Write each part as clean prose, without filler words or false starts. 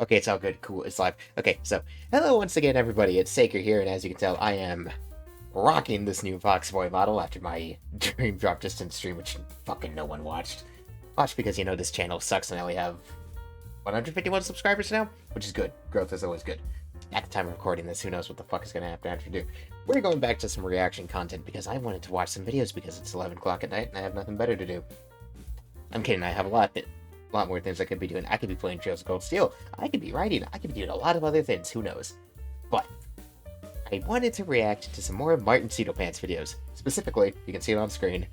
Okay, it's all good. Cool. It's live. Okay, so hello once again, everybody. It's Seiker here, and as you can tell, I am rocking this new Fox Boy model after my Dream Drop Distance stream, which fucking no one watched. Watch because, you know, this channel sucks and I only have 151 subscribers now, which is good. Growth is always good. At the time of recording this, who knows what the fuck is going to happen after do. We're going back to some reaction content because I wanted to watch some videos because it's 11 o'clock at night and I have nothing better to do. I'm kidding, I have a lot more things I could be doing. I could be playing Trails of Cold Steel. I could be writing. I could be doing a lot of other things. Who knows? But I wanted to react to some more Martincitopants videos. Specifically, you can see it on screen.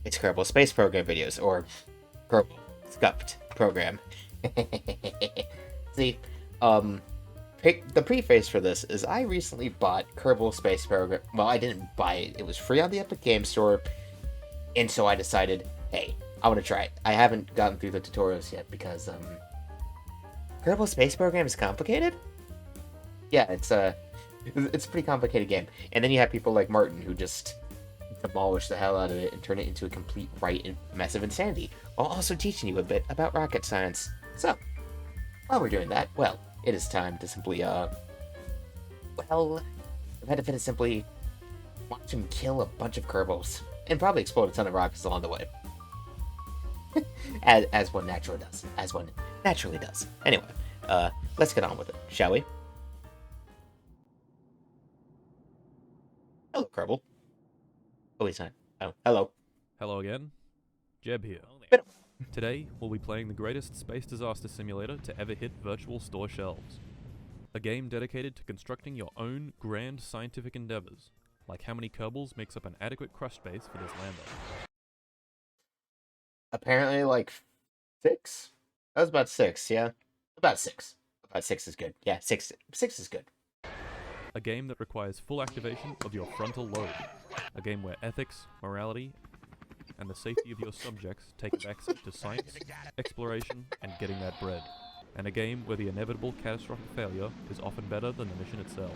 It's Kerbal Space Program videos, or Kerbal Scuffed Program. See, the preface for this is I recently bought Kerbal Space Program. Well, I didn't buy it. It was free on the Epic Game Store, and so I decided, hey, I want to try it. I haven't gotten through the tutorials yet because, Kerbal Space Program is complicated? Yeah, it's a pretty complicated game. And then you have people like Martin who just demolish the hell out of it and turn it into a complete and mess of insanity, while also teaching you a bit about rocket science. So, while we're doing that, well, it is time to simply, the benefit is simply watch him kill a bunch of Kerbals, and probably explode a ton of rockets along the way. as one naturally does. As one naturally does. Anyway, let's get on with it, shall we? Hello, Kerbal. Oh, he's not. Oh, hello. Hello again, Jeb here. Today, we'll be playing the greatest space disaster simulator to ever hit virtual store shelves. A game dedicated to constructing your own grand scientific endeavors, like how many Kerbals makes up an adequate crush space for this lander. Apparently, like, 6? That was about 6, yeah? About 6. About 6 is good. Yeah, 6 is good. A game that requires full activation of your frontal lobe. A game where ethics, morality, and the safety of your subjects take a backseat to science, exploration, and getting that bread. And a game where the inevitable catastrophic failure is often better than the mission itself.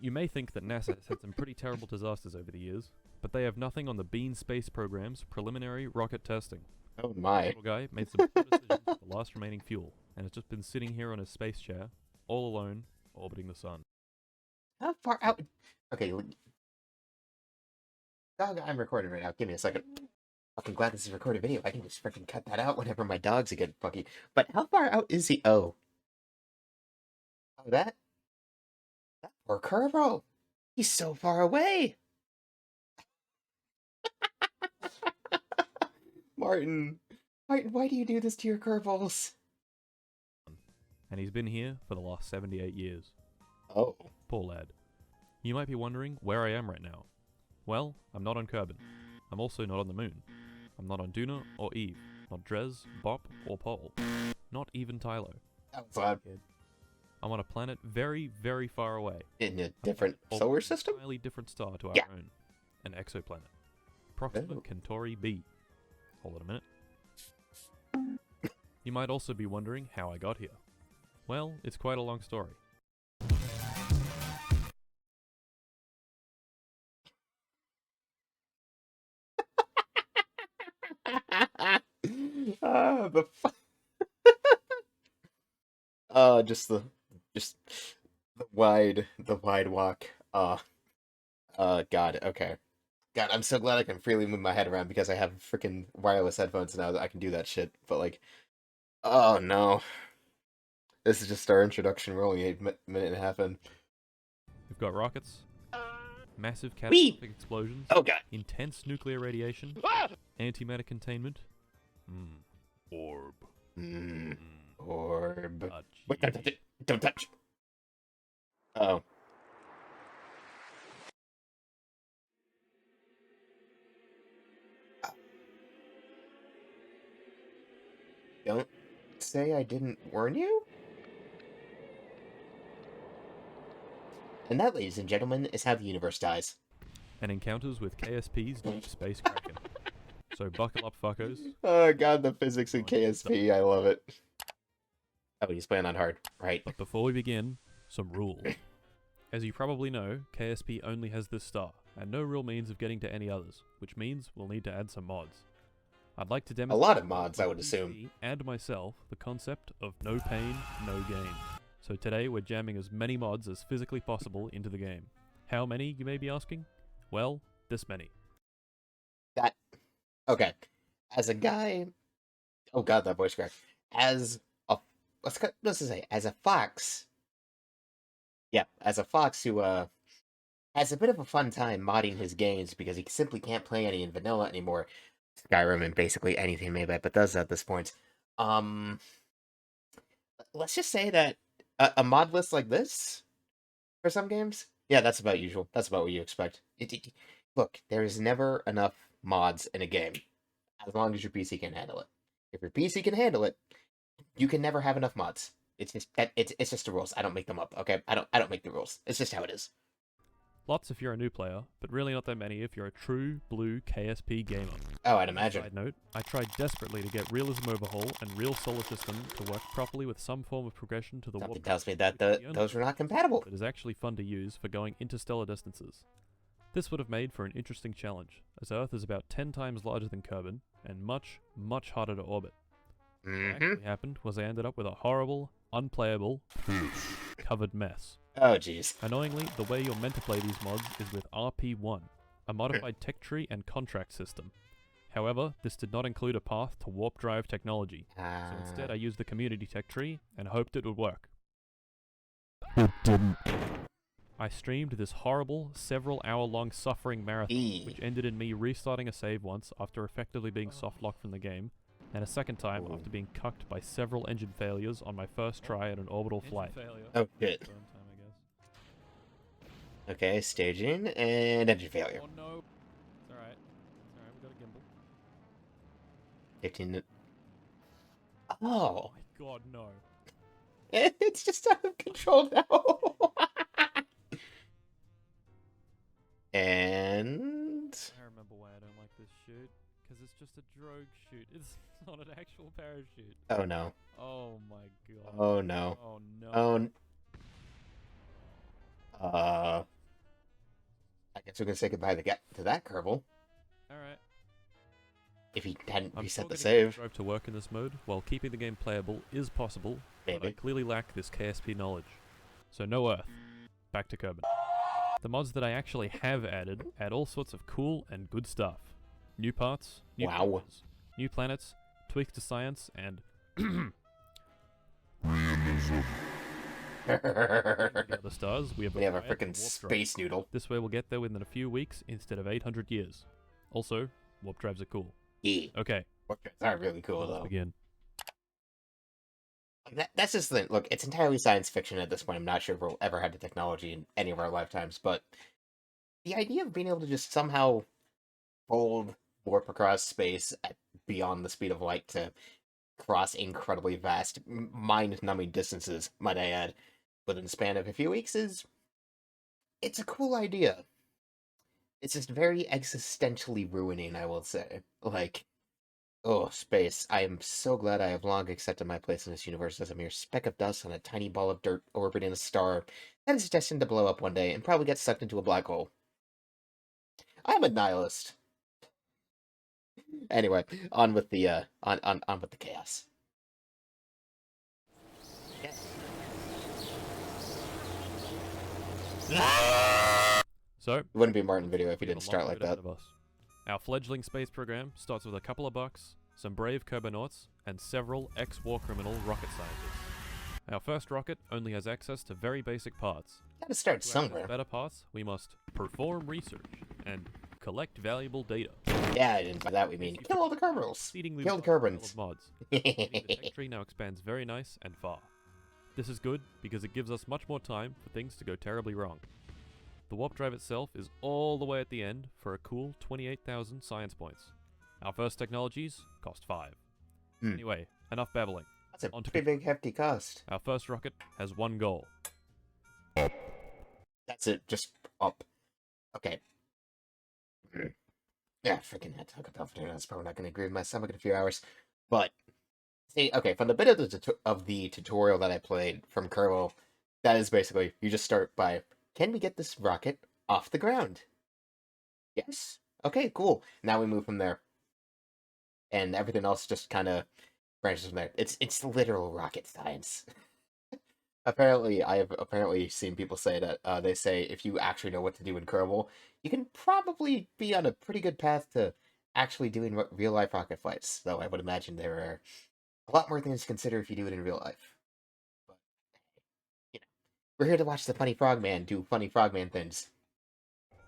You may think that NASA has had some pretty terrible disasters over the years, but they have nothing on the Bean space program's preliminary rocket testing. Oh my. The little guy made some poor decisions with the last remaining fuel, and has just been sitting here on his space chair, all alone, orbiting the sun. How far out? Okay, dog, I'm recording right now. Give me a second. Fucking glad this is a recorded video. I can just freaking cut that out whenever my dogs get fucky. But how far out is he? Oh, that poor Kerbal. He's so far away. Martin, why do you do this to your Kerbals? And he's been here for the last 78 years. Oh. Poor lad. You might be wondering where I am right now. Well, I'm not on Kerbin. I'm also not on the moon. I'm not on Duna or Eve. Not Drez, Bop, or Pol. Not even Tylo. That was loud. I'm on a planet very, very far away. In a different solar system? An entirely different star to our own. An exoplanet. Proxima Centauri b. Hold on a minute. You might also be wondering how I got here. Well, it's quite a long story. Just the wide walk. God, okay. God, I'm so glad I can freely move my head around because I have freaking wireless headphones now that I can do that shit. But like, oh no. This is just our introduction. We're only 8 minute and a half in. We've got rockets, massive catastrophic explosions, oh god, intense nuclear radiation, antimatter containment. Orb. Orb. Wait, don't touch it. Don't touch. Oh. Don't say I didn't warn you? And that, ladies and gentlemen, is how the universe dies. And encounters with KSP's Deep Space Kraken. So buckle up, fuckos. Oh god, the physics in KSP, I love it. Oh, he's playing on hard, right. But before we begin, some rules. As you probably know, KSP only has this star, and no real means of getting to any others, which means we'll need to add some mods. I'd like to demonstrate a lot of mods, I would assume, and myself the concept of no pain, no gain. So today we're jamming as many mods as physically possible into the game. How many, you may be asking? Well, this many. That okay. As a guy, oh god, that voice crack. As a let's just say as a fox. Yeah, as a fox who has a bit of a fun time modding his games because he simply can't play any in vanilla anymore. Skyrim and basically anything made by Bethesda at this point. Um, let's just say that a mod list like this for some games, yeah, that's about usual. That's about what you expect. Look, there is never enough mods in a game as long as your PC can handle it. If your PC can handle it, you can never have enough mods. It's just it's just the rules. I don't make them up. Okay, I don't make the rules. It's just how it is. Lots if you're a new player, but really not that many if you're a true blue KSP gamer. Oh, I'd imagine. Side note, I tried desperately to get Realism Overhaul and Real Solar System to work properly with some form of progression to the Something warp. tells me that those were not compatible. It is actually fun to use for going interstellar distances. This would have made for an interesting challenge, as Earth is about 10 times larger than Kerbal, and much, much harder to orbit. What actually happened was I ended up with a horrible, unplayable, covered mess. Oh, jeez. Annoyingly, the way you're meant to play these mods is with RP1, a modified tech tree and contract system. However, this did not include a path to warp drive technology, so instead I used the community tech tree and hoped it would work. It didn't. I streamed this horrible, several-hour-long suffering marathon, which ended in me restarting a save once after effectively being soft-locked from the game, and a second time after being cucked by several engine failures on my first try at an orbital flight. Oh, shit. Okay, staging and engine failure. Oh no. It's alright. It's alright, we got a gimbal. 15. Oh. Oh my god, no. It's just out of control now. And I remember why I don't like this shoot. Because it's just a drogue shoot. It's not an actual parachute. oh no. Oh my god. Oh no. Oh no. Oh. I guess we're gonna say goodbye to that Kerbal. Alright. If he hadn't I'm reset the still getting save. Drive to work in this mode, while keeping the game playable is possible, but I Maybe. clearly lack this KSP knowledge. So no Earth. Back to Kerbal. The mods that I actually have added add all sorts of cool and good stuff. New parts, new Wow. characters, new planets, tweaks to science, and the other stars, we have We have a acquired freaking the warp drive. space noodle. This way we'll get there within a few weeks instead of 800 years. Also, warp drives are cool. Yeah. Okay, Warp drives are really cool let's though. begin. That's just the thing. Look, it's entirely science fiction at this point. I'm not sure if we'll ever have the technology in any of our lifetimes, but the idea of being able to just somehow fold warp across space at beyond the speed of light to cross incredibly vast, mind-numbing distances, might I add, within the span of a few weeks it's a cool idea. It's just very existentially ruining, I will say. Like, oh, space. I am so glad I have long accepted my place in this universe as a mere speck of dust on a tiny ball of dirt orbiting a star that is destined to blow up one day and probably get sucked into a black hole. I'm a nihilist. Anyway, on with the on with the chaos. So, It wouldn't be a Martin video if he we have didn't a start long like road ahead that. of us. Our fledgling space program starts with a couple of bucks, some brave Kerbonauts, and several ex-war criminal rocket scientists. Our first rocket only has access to very basic parts. Gotta start To access somewhere. better parts, we must perform research and collect valuable data. Yeah, and by that we mean kill all the Kerbals. Exceedingly Kill the large pile Kerbans. of mods. Meaning the tech tree now expands very nice and far. This is good because it gives us much more time for things to go terribly wrong. The warp drive itself is all the way at the end for a cool 28,000 science points. Our first technologies cost 5. Anyway, enough babbling. That's a On to pretty big hefty cost. Our first rocket has one goal. That's it, just up. Okay. Yeah, freaking had to hook up Alpha. That's probably not going to agree with my stomach in a few hours. But, see, okay, from the bit of the tutorial that I played from Kerbal, that is basically, you just start by, can we get this rocket off the ground? Yes? Okay, cool. Now we move from there. And everything else just kind of branches from there. It's literal rocket science. Apparently, I have apparently seen people say that they say if you actually know what to do in Kerbal, you can probably be on a pretty good path to actually doing real life rocket flights. Though I would imagine there are a lot more things to consider if you do it in real life. But you know, we're here to watch the funny frogman do funny frogman things.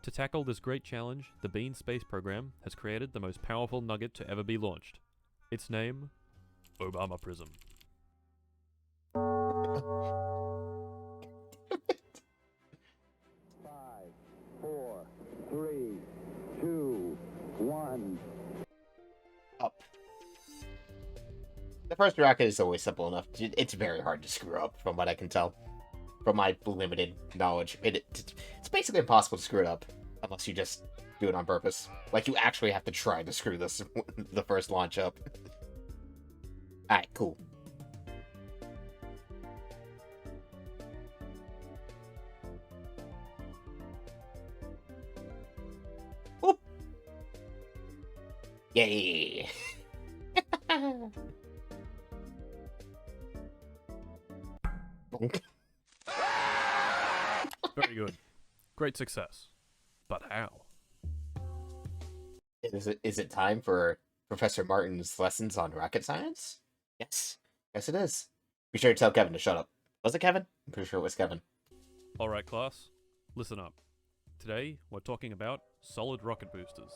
To tackle this great challenge, the Bean space program has created the most powerful nugget to ever be launched. Its name, Obama Prism. 4, 3, 2, 1. Up. The first rocket is always simple enough. It's very hard to screw up, from what I can tell. From my limited knowledge, it's basically impossible to screw it up unless you just do it on purpose. Like, you actually have to try to screw this the first launch up. Alright, cool. Whoop. Yay! Very good. Great success. But how? Is it time for Professor Martin's lessons on rocket science? Yes. Yes, it is. Be sure to tell Kevin to shut up. Was it Kevin? I'm pretty sure it was Kevin. Alright, class, listen up. Today, we're talking about solid rocket boosters.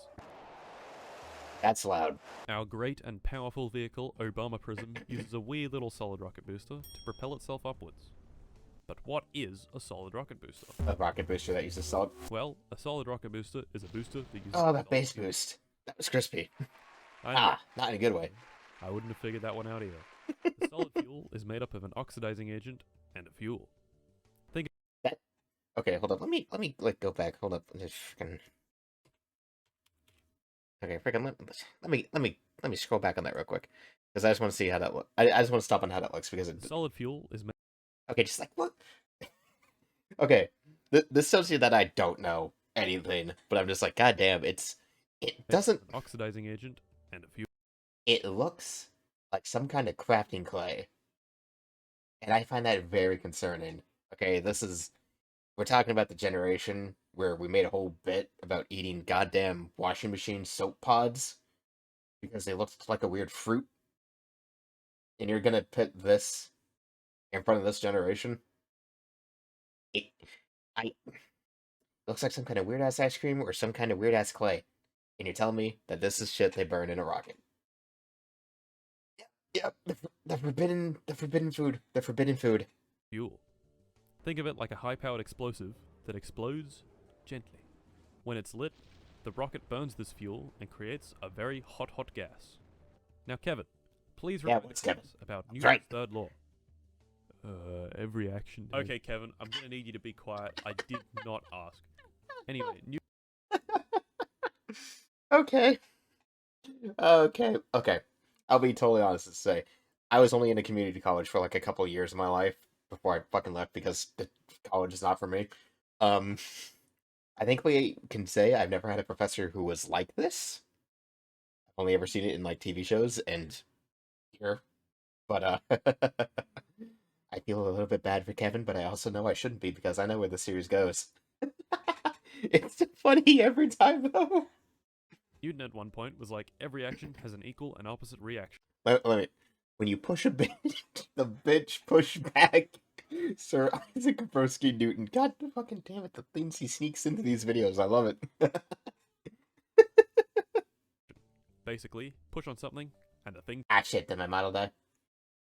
That's loud. Our great and powerful vehicle, Obama Prism, uses a weird little solid rocket booster to propel itself upwards. But what is a solid rocket booster? A rocket booster that uses solid. Well, a solid rocket booster is a booster that uses... Oh, that base boost. That was crispy. Not in a good way. I wouldn't have figured that one out either. The solid fuel is made up of an oxidizing agent and a fuel. Okay, hold up. Let me like go back. Hold up. Just freaking. Okay, freaking. Let me scroll back on that real quick because I just want to see how that looks. I just want to stop on how that looks because it. Solid fuel is made. Okay, just like what? Okay, this tells you that I don't know anything, but I'm just like, God damn, it doesn't. An oxidizing agent and a fuel. It looks like some kind of crafting clay, and I find that very concerning. Okay, we're talking about the generation where we made a whole bit about eating goddamn washing machine soap pods because they looked like a weird fruit. And you're gonna put this in front of this generation? It looks like some kind of weird ass ice cream or some kind of weird ass clay. And you're telling me that this is shit they burn in a rocket. Yep, the forbidden food. Fuel. Think of it like a high-powered explosive that explodes gently. When it's lit, the rocket burns this fuel and creates a very hot gas. Now, Kevin, please remind us about Newton's third law. Every action... Okay, Kevin, I'm gonna need you to be quiet. I did not ask. Anyway, Okay. I'll be totally honest and say, I was only in a community college for like a couple of years of my life before I fucking left because the college is not for me. I think we can say I've never had a professor who was like this. I've only ever seen it in like TV shows and here, but I feel a little bit bad for Kevin, but I also know I shouldn't be because I know where the series goes. It's funny every time though. Newton at one point was like, every action has an equal and opposite reaction. Let me. When you push a bitch, the bitch push back. Sir Isaac Broski Newton. God fucking damn it, the things he sneaks into these videos. I love it. Basically, push on something, and the thing... Ah, shit, did my model die?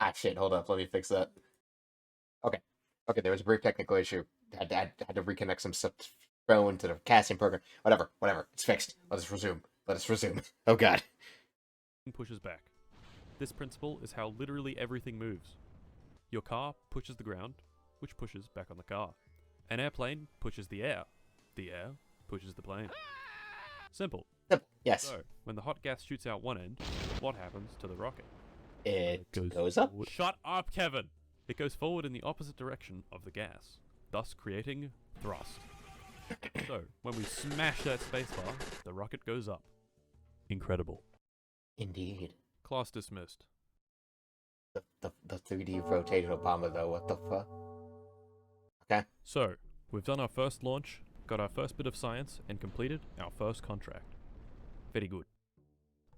Ah, shit, hold up, let me fix that. Okay, there was a brief technical issue. Had to reconnect some stuff thrown into the casting program. Whatever, it's fixed. Let us resume. Oh god. Pushes back. This principle is how literally everything moves. Your car pushes the ground, which pushes back on the car. An airplane pushes the air. The air pushes the plane. Simple. Yes. So, when the hot gas shoots out one end, what happens to the rocket? It goes up. Shut up, Kevin! It goes forward in the opposite direction of the gas, thus creating thrust. So, when we smash that spacebar, the rocket goes up. Incredible. Indeed. Class dismissed. The 3D rotated Obama though, what the fuck? Okay. So, we've done our first launch, got our first bit of science, and completed our first contract. Very good.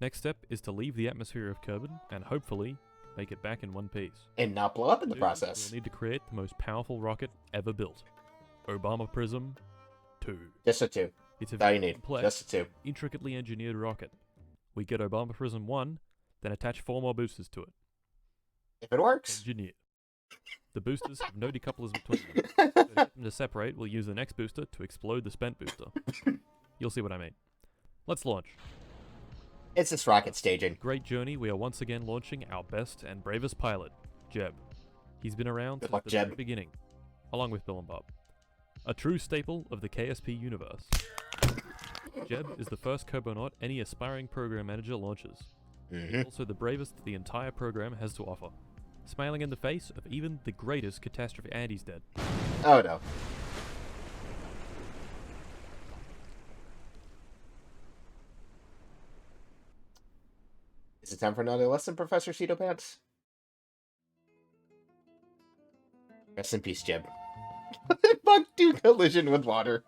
Next step is to leave the atmosphere of Kerbal and hopefully make it back in one piece. And not blow up in the To do this, process. We'll need to create the most powerful rocket ever built. Obama Prism 2. Just a 2. It's a That's all very you need. complex, Just a 2. intricately engineered rocket. We get Obama Prism 1, then attach 4 more boosters to it. If it works. Engineer. The boosters have no decouplers between them. So to get them to separate, we'll use the next booster to explode the spent booster. You'll see what I mean. Let's launch. It's this rocket staging. Great journey, we are once again launching our best and bravest pilot, Jeb. He's been around Good since luck, the Jeb. very beginning, along with Bill and Bob. A true staple of the KSP universe. Jeb is the first Kerbonaut any aspiring program manager launches. He's also the bravest the entire program has to offer, smiling in the face of even the greatest catastrophe, and he's dead. Oh no. Is it time for another lesson, Professor Citopants? Rest in peace, Jeb. Bug do collision with water.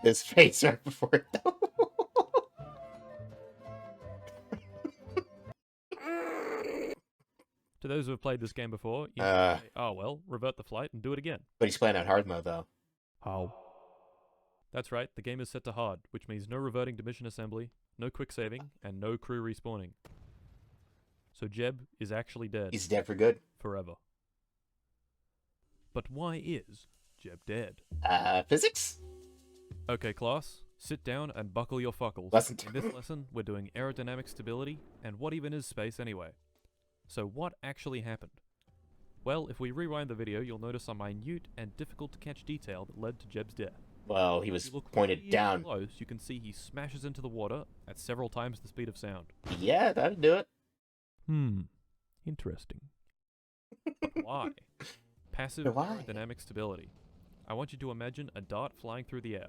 His face right before it, though. To those who have played this game before, you might say, oh well, revert the flight and do it again. But he's playing on hard mode, though. How? That's right, the game is set to hard, which means no reverting to mission assembly, no quick saving, and no crew respawning. So Jeb is actually dead. He's dead for good. Forever. But why is Jeb dead? Physics? Okay, class, sit down and buckle your fuckles. Lesson In this lesson, we're doing aerodynamic stability, and what even is space anyway? So what actually happened? Well, if we rewind the video, you'll notice a minute and difficult to catch detail that led to Jeb's death. Well, he If was you look pointed really down. close, you can see he smashes into the water at several times the speed of sound. Yeah, that'd do it. Interesting. But why? Passive Why? aerodynamic stability. I want you to imagine a dart flying through the air.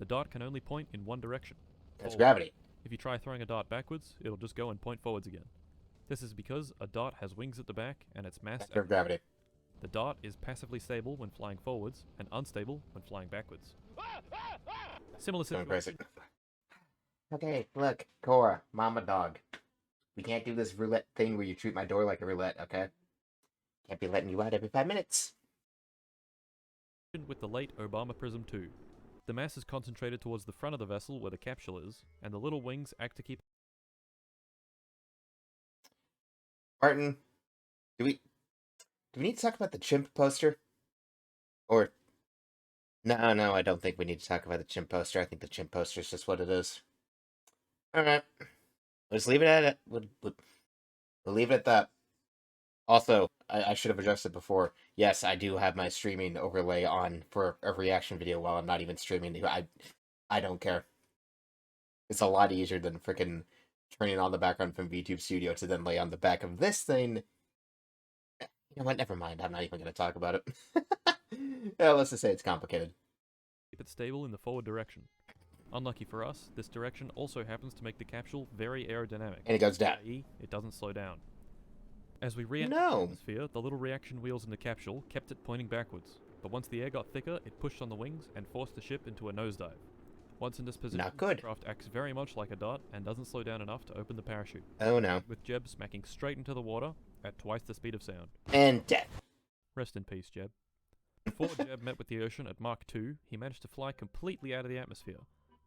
The dart can only point in one direction. That's forward. gravity. If you try throwing a dart backwards, it'll just go and point forwards again. This is because a dart has wings at the back and its mass. Center of gravity. The dart is passively stable when flying forwards and unstable when flying backwards. Similar Going situation. crazy. Okay, look, Cora, mama dog. We can't do this roulette thing where you treat my door like a roulette, okay? Can't be letting you out every 5 minutes. With the late Obama Prism 2. The mass is concentrated towards the front of the vessel where the capsule is, and the little wings act to keep. Martin, do we need to talk about the chimp poster? Or no, I don't think we need to talk about the chimp poster. I think the chimp poster is just what it is. Alright. Let's leave it at it. We'll leave it at that. Also, I should have adjusted before. Yes, I do have my streaming overlay on for a reaction video while I'm not even streaming. I don't care. It's a lot easier than freaking turning on the background from VTube Studio to then lay on the back of this thing. You know what? Never mind. I'm not even going to talk about it. Yeah, let's just say it's complicated. Keep it stable in the forward direction. Unlucky for us, this direction also happens to make the capsule very aerodynamic. And it goes down. i.e., it doesn't slow down. As we re-entered No. the atmosphere, the little reaction wheels in the capsule kept it pointing backwards. But once the air got thicker, it pushed on the wings and forced the ship into a nosedive. Once in this position, Not good. the craft acts very much like a dart and doesn't slow down enough to open the parachute, Oh no. with Jeb smacking straight into the water at twice the speed of sound. And death. Rest in peace, Jeb. Before Jeb met with the ocean at Mach 2, he managed to fly completely out of the atmosphere,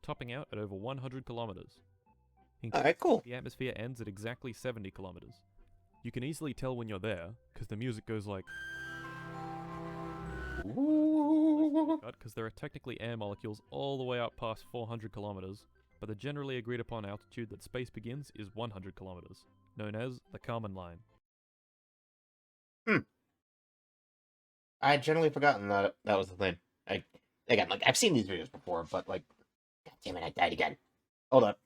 topping out at over 100 kilometers. Alright, cool. The atmosphere ends at exactly 70 kilometers. You can easily tell when you're there, because the music goes like... because there are technically air molecules all the way up past 400 kilometers, but the generally agreed upon altitude that space begins is 100 kilometers, known as the Kármán line. I had generally forgotten that was the thing. Again, like, I've seen these videos before, but, like, god damn it, I died again. Hold up.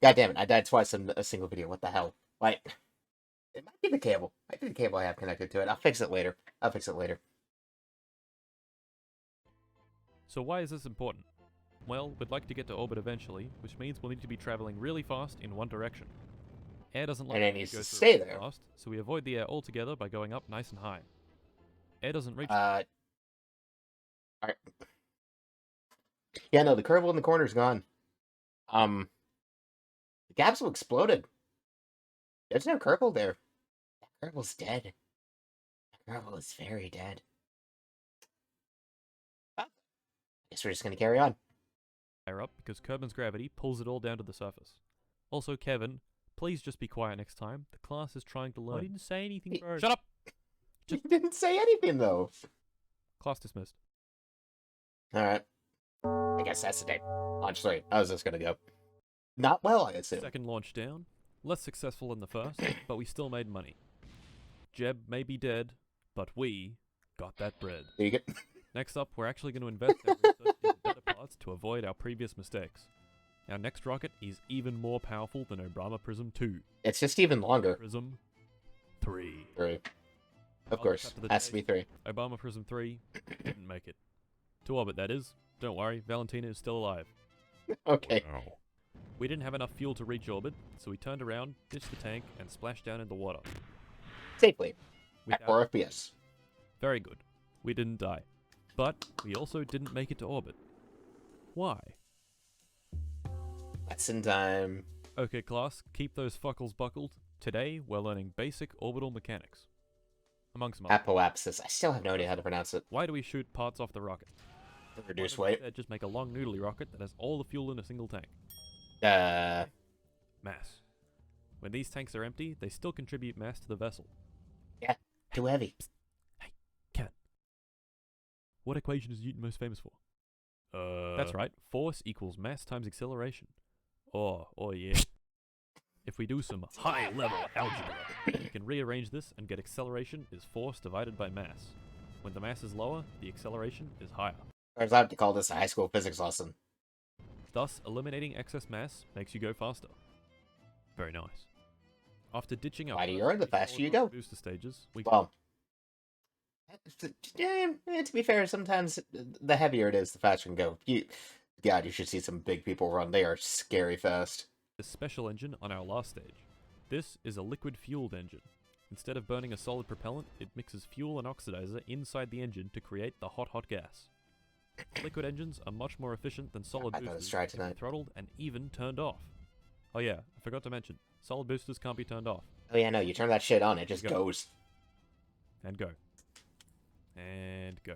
God damn it, I died twice in a single video. What the hell? Like, it might be the cable. Might be the cable I have connected to it. I'll fix it later. So why is this important? Well, we'd like to get to orbit eventually, which means we'll need to be traveling really fast in one direction. Air doesn't like And it to needs go to through stay it there. fast, so we avoid the air altogether by going up nice and high. Air doesn't reach. Alright. Yeah, no, the Kerbal in the corner's gone. The capsule exploded. There's no Kerbal there. That Kerbal's dead. That Kerbal is very dead. I guess we're just gonna carry on. Higher up because Kerbin's gravity pulls it all down to the surface. Also, Kevin, please just be quiet next time. The class is trying to learn. I didn't say anything, bro. Shut up! He didn't say anything, though. Class dismissed. Alright. I guess that's the day. Launch 3. How's this gonna go? Not well, I assume. Second launch down. Less successful than the first, but we still made money. Jeb may be dead, but we got that bread. There you go. Next up, we're actually going to invest our research into better parts to avoid our previous mistakes. Our next rocket is even more powerful than Obama Prism 2. It's just even longer. Prism 3. 3. Of I'll course. cut to the Has to be chase. 3. Obama Prism 3 didn't make it. To orbit, that is. Don't worry, Valentina is still alive. Okay. Wow. We didn't have enough fuel to reach orbit, so we turned around, ditched the tank, and splashed down in the water. Safely. At Without- 4 FPS. Very good. We didn't die. But we also didn't make it to orbit. Why? Lesson time. Okay, class, keep those fuckles buckled. Today, we're learning basic orbital mechanics. Among some others. Apoapsis. I still have no idea how to pronounce it. Why do we shoot parts off the rocket? Reduce Why don't we weight. instead just make a long noodly rocket that has all the fuel in a single tank? Mass. When these tanks are empty, they still contribute mass to the vessel. Yeah. Too heavy. Hey, cat. What equation is Newton most famous for? That's right. Force equals mass times acceleration. Oh yeah. If we do some high-level algebra, we can rearrange this and get acceleration is force divided by mass. When the mass is lower, the acceleration is higher. Or as I have to call this a high school physics lesson. Thus, eliminating excess mass makes you go faster. Very nice. After ditching our Wider you first are, the three faster solid you go. rocket booster stages, we Well, to be fair, sometimes the heavier it is, the faster you can go. God, you should see some big people run. They are scary fast. the special engine on our last stage. This is a liquid-fueled engine. Instead of burning a solid propellant, it mixes fuel and oxidizer inside the engine to create the hot gas. Liquid engines are much more efficient than solid I thought it was boosters dry that can be tonight. throttled and even turned off. Oh yeah, I forgot to mention, solid boosters can't be turned off. Oh yeah, no, you turn that shit on, it just Go. goes. And go. And go.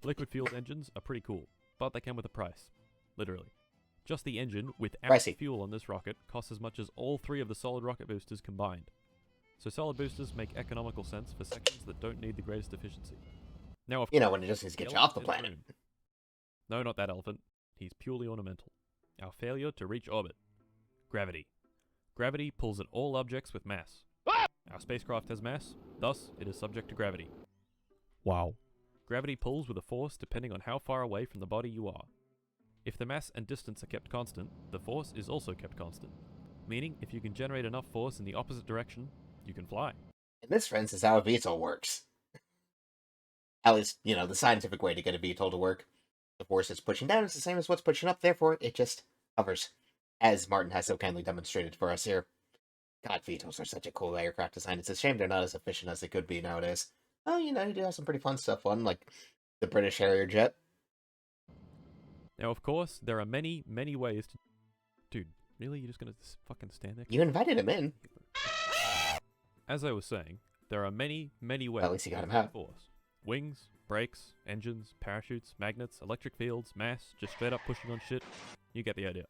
Liquid-fueled engines are pretty cool, but they come with a price. Literally. Just the engine without Pricey. fuel on this rocket costs as much as all 3 of the solid rocket boosters combined. So solid boosters make economical sense for sections that don't need the greatest efficiency. Now, of You know, course, when it just needs to get you elephant off the in planet. room. No, not that elephant. He's purely ornamental. Our failure to reach orbit. Gravity. Gravity pulls at all objects with mass. Our spacecraft has mass, thus it is subject to gravity. Wow. Gravity pulls with a force depending on how far away from the body you are. If the mass and distance are kept constant, the force is also kept constant. Meaning, if you can generate enough force in the opposite direction, you can fly. And this, friends, is how a VTOL works. At least, you know, the scientific way to get a VTOL to work. The force it's pushing down is the same as what's pushing up, therefore it just hovers. As Martin has so kindly demonstrated for us here. God, VTOLs are such a cool aircraft design. It's a shame they're not as efficient as they could be nowadays. Oh, you know, you do have some pretty fun stuff on, like the British Harrier jet. Now, of course, there are many, many ways to... Dude, really? You're just gonna fucking stand there? You invited him in. As I was saying, there are many, many ways At least you got to him use out. force. Wings, brakes, engines, parachutes, magnets, electric fields, mass, just straight up pushing on shit. You get the idea.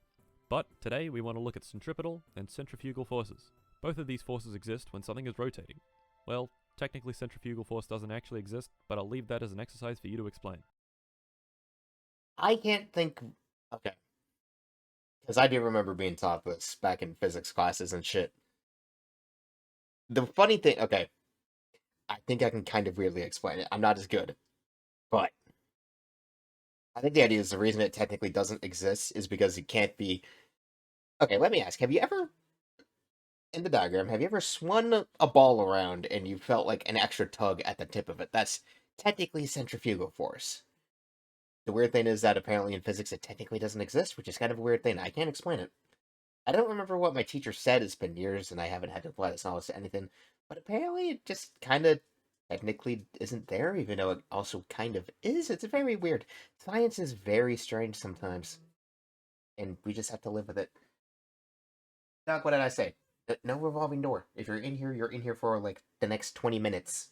But today we want to look at centripetal and centrifugal forces. Both of these forces exist when something is rotating. Well, technically centrifugal force doesn't actually exist, but I'll leave that as an exercise for you to explain. I can't think... Okay. Because I do remember being taught this back in physics classes and shit. The funny thing... Okay. I think I can kind of weirdly explain it. I'm not as good. But... I think the idea is the reason it technically doesn't exist is because it can't be... Okay, let me ask. Have you ever... In the diagram, have you ever swung a ball around and you felt like an extra tug at the tip of it? That's technically centrifugal force. The weird thing is that apparently in physics it technically doesn't exist, which is kind of a weird thing. I can't explain it. I don't remember what my teacher said. It's been years, and I haven't had to apply this knowledge to anything. But apparently, it just kind of technically isn't there, even though it also kind of is. It's very weird. Science is very strange sometimes, and we just have to live with it. Doc, what did I say? No revolving door. If you're in here, you're in here for like the next 20 minutes.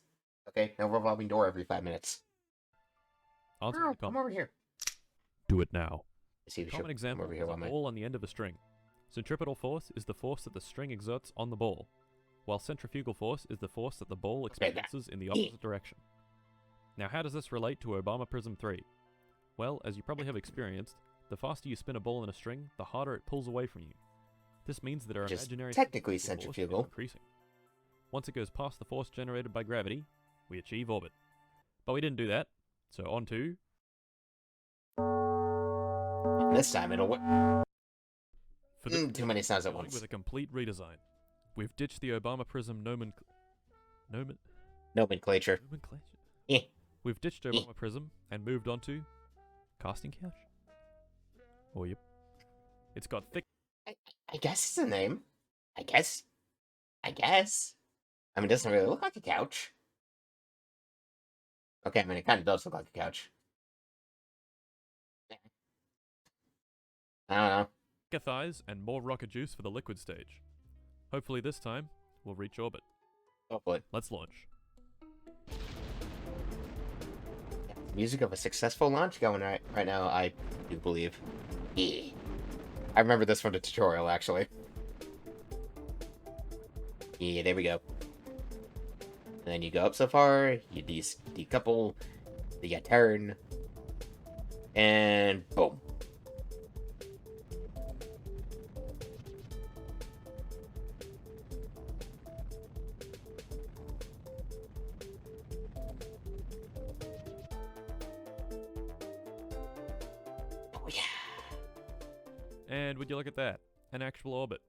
Okay? No revolving door every 5 minutes. Answer Oh, the come comment. over here. Do it now. See if you Common should come example over is here a while my... ball on the end of a string. Centripetal force is the force that the string exerts on the ball, while centrifugal force is the force that the ball experiences in the opposite direction. Now, how does this relate to Obama Prism 3? Well, as you probably have experienced, the faster you spin a ball in a string, the harder it pulls away from you. This means that our Which is imaginary technically centrifugal force centrifugal. is increasing. Once it goes past the force generated by gravity, we achieve orbit. But we didn't do that, so on to... This time it'll... For this too many sounds at dealing once. with a complete redesign. We've ditched the Obama Prism Nomenclature. nomenclature. Eh. We've ditched Obama Prism and moved on to casting couch. Oh, yep. It's got thick. I guess it's a name. I guess. I mean, it doesn't really look like a couch. Okay, I mean, it kind of does look like a couch. I don't know. thicker thighs and more rocket juice for the liquid stage. Hopefully this time, we'll reach orbit. Hopefully. Let's launch. Music of a successful launch going right now, I do believe. Yeah. I remember this from the tutorial, actually. Yeah, there we go. And then you go up so far, you decouple, you turn, and boom. Oh yeah. And would you look at that? An actual orbit.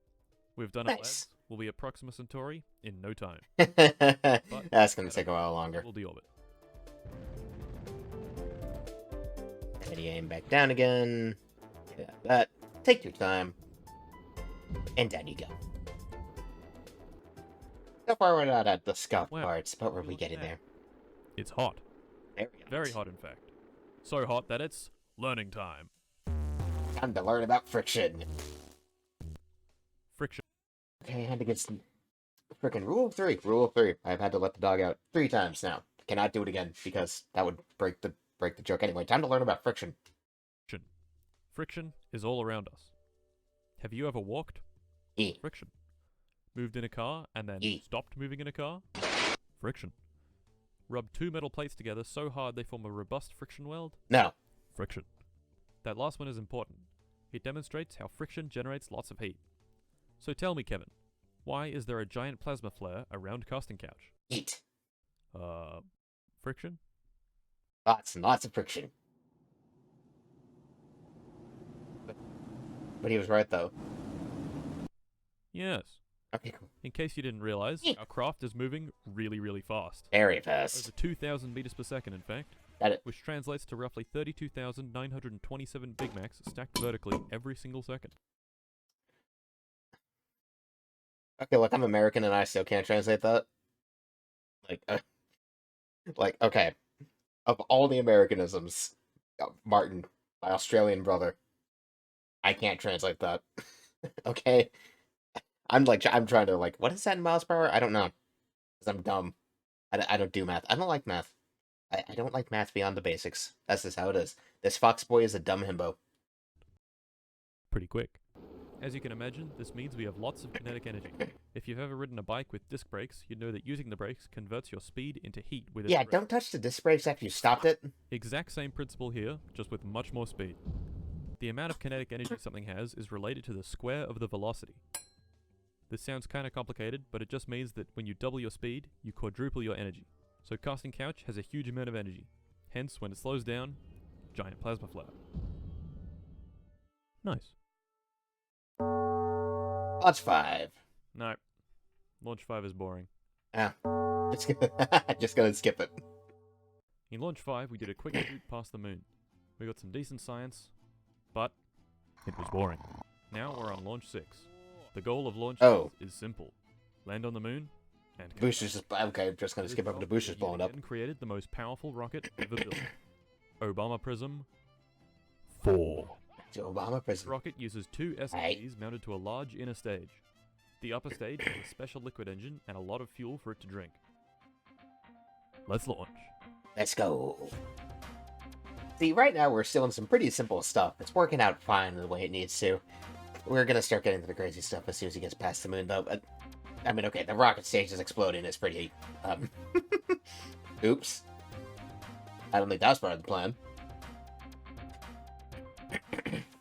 We've done it, Nice. lads. We'll be at Proxima Centauri in no time. That's gonna take a while longer. We'll deorbit. And you aim back down again. Yeah, that. Take your time. And down you go. So far we're not at the scuff Wow. parts, but we're Look at getting that. there. It's hot. Very hot. Very hot, in fact. So hot that it's learning time. Time to learn about friction. Friction. Okay, I had to get some freaking rule of three. Rule of three. I've had to let the dog out 3 times now. Cannot do it again because that would break the joke anyway. Time to learn about friction. Friction is all around us. Have you ever walked? E. Friction. Moved in a car and then E. stopped moving in a car? Friction. Rub 2 metal plates together so hard they form a robust friction weld? No. Friction. That last one is important. It demonstrates how friction generates lots of heat. So tell me, Kevin, why is there a giant plasma flare around casting couch? Eat. Friction? Lots and lots of friction. But he was right though. Yes. Okay, cool. In case you didn't realize, Yeah. our craft is moving really, really fast. Very fast. Over 2,000 meters per second, in fact. Got it. Which translates to roughly 32,927 Big Macs stacked vertically every single second. Okay, look, I'm American and I still can't translate that. Like, okay. Of all the Americanisms, Martin, my Australian brother, I can't translate that. Okay? I'm trying to, what is that in miles per hour? I don't know. Because I'm dumb. I don't do math. I don't like math. I don't like math beyond the basics. That's just how it is. This Foxboy is a dumb himbo. Pretty quick. As you can imagine, this means we have lots of kinetic energy. If you've ever ridden a bike with disc brakes, you'd know that using the brakes converts your speed into heat with Yeah, its don't touch the disc brakes after you stopped it. Exact same principle here, just with much more speed. The amount of kinetic energy something has is related to the square of the velocity. This sounds kinda complicated, but it just means that when you double your speed, you quadruple your energy. So casting couch has a huge amount of energy. Hence, when it slows down, giant plasma flare. Nice. Launch 5. No. Launch 5 is boring. Just gonna skip it. In Launch 5, we did a quick shoot past the moon. We got some decent science, but it was boring. Now we're on Launch 6. The goal of launch Oh. is simple. Land on the moon, and come Boosters just... Okay, I'm just gonna skip over the boosters blowing up. And created the most powerful rocket ever built. Obama Prism 4. To Obama The prison. rocket uses two SMGs mounted to a large inner stage. The upper stage has a special liquid engine and a lot of fuel for it to drink. Let's launch. Let's go. See, right now we're still in some pretty simple stuff. It's working out fine the way it needs to. We're gonna start getting to the crazy stuff as soon as he gets past the moon, though. I mean, okay, the rocket stage is exploding. It's pretty... Oops. I don't think that was part of the plan.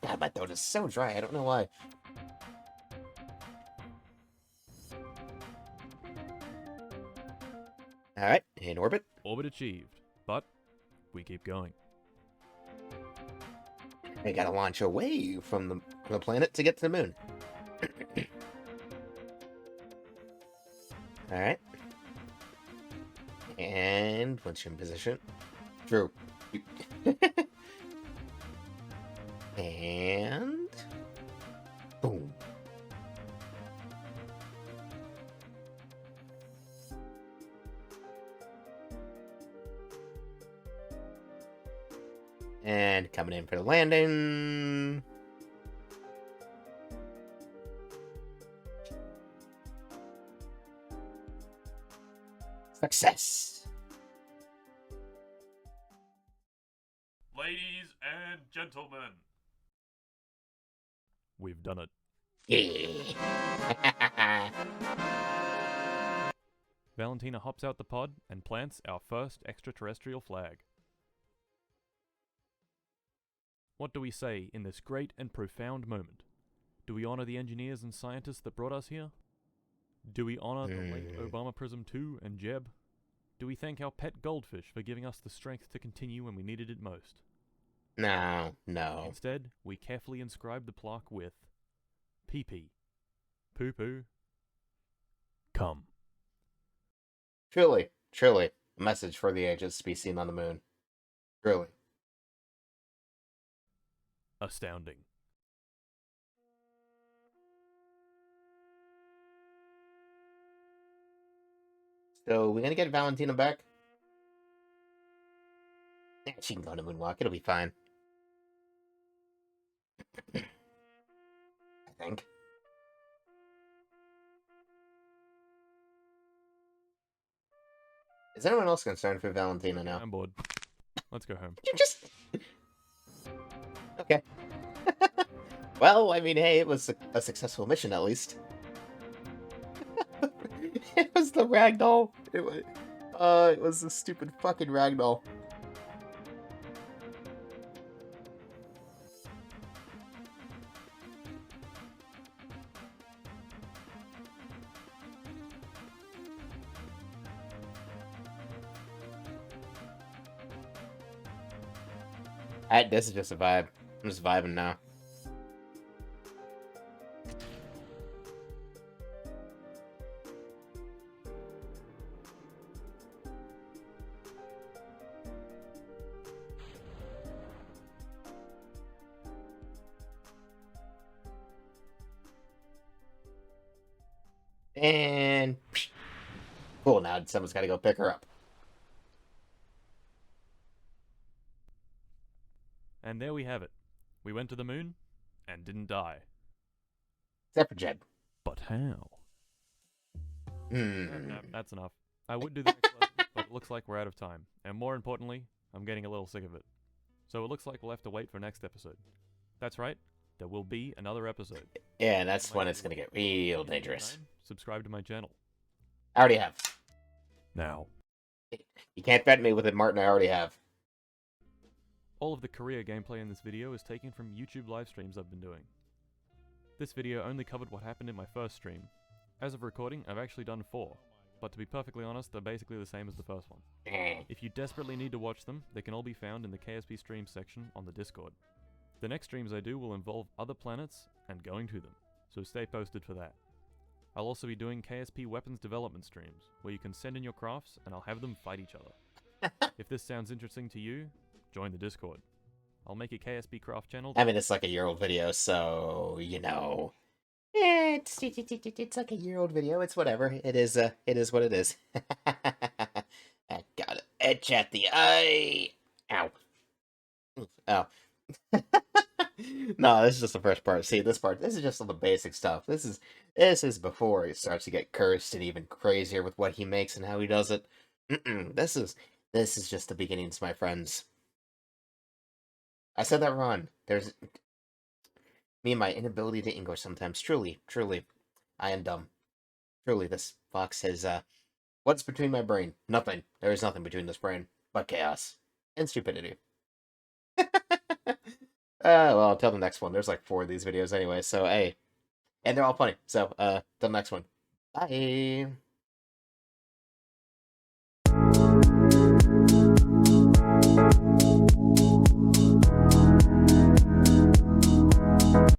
God, my throat is so dry. I don't know why. Alright, in orbit. Orbit achieved, but we keep going. We gotta launch away from the planet to get to the moon. Alright. And once you're in position. True. And... boom. And coming in for the landing. Success. Ladies and gentlemen, we've done it. Yeah. Valentina hops out the pod and plants our first extraterrestrial flag. What do we say in this great and profound moment? Do we honor the engineers and scientists that brought us here? Do we honor the late Obama Prism 2 and Jeb? Do we thank our pet goldfish for giving us the strength to continue when we needed it most? No. Instead, we carefully inscribe the plaque with PP. Poo-poo. Come. Truly, a message for the ages to be seen on the moon. Truly. Astounding. So, we're gonna get Valentina back? Yeah, she can go on a moonwalk. It'll be fine. I think. Is anyone else concerned for Valentina now? I'm bored. Let's go home. You just... Okay. Well, I mean, hey, it was a successful mission, at least. It was the ragdoll. It was the stupid fucking ragdoll. This is just a vibe. I'm just vibing now. And... cool, now someone's gotta go pick her up. And there we have it. We went to the moon and didn't die. Except for Jed. But how? Hmm. No, that's enough. I would do the next lesson, but it looks like we're out of time. And more importantly, I'm getting a little sick of it. So it looks like we'll have to wait for next episode. That's right, there will be another episode. Yeah, that's when it's gonna get real dangerous. Subscribe to my channel. I already have. Now. You can't bet me with it, Martin. I already have. All of the career gameplay in this video is taken from YouTube live streams I've been doing. This video only covered what happened in my first stream. As of recording, I've actually done 4, but to be perfectly honest, they're basically the same as the first one. If you desperately need to watch them, they can all be found in the KSP streams section on the Discord. The next streams I do will involve other planets and going to them, so stay posted for that. I'll also be doing KSP weapons development streams, where you can send in your crafts and I'll have them fight each other. If this sounds interesting to you, join the Discord. I'll make a KSP craft channel. I mean, it's like a year-old video, so, you know. It's like a year-old video. It's whatever. It is what it is. I got it. Etch at the eye. Ow. Ow. No, this is just the first part. See, this part, this is just all the basic stuff. This is before he starts to get cursed and even crazier with what he makes and how he does it. This is just the beginnings, my friends. I said that wrong. There's me and my inability to English sometimes. Truly, truly, I am dumb. Truly, this fox has what's between my brain? Nothing. There is nothing between this brain but chaos and stupidity. Well, until the next one. There's like 4 of these videos anyway, so hey. And they're all funny. So, till the next one. Bye.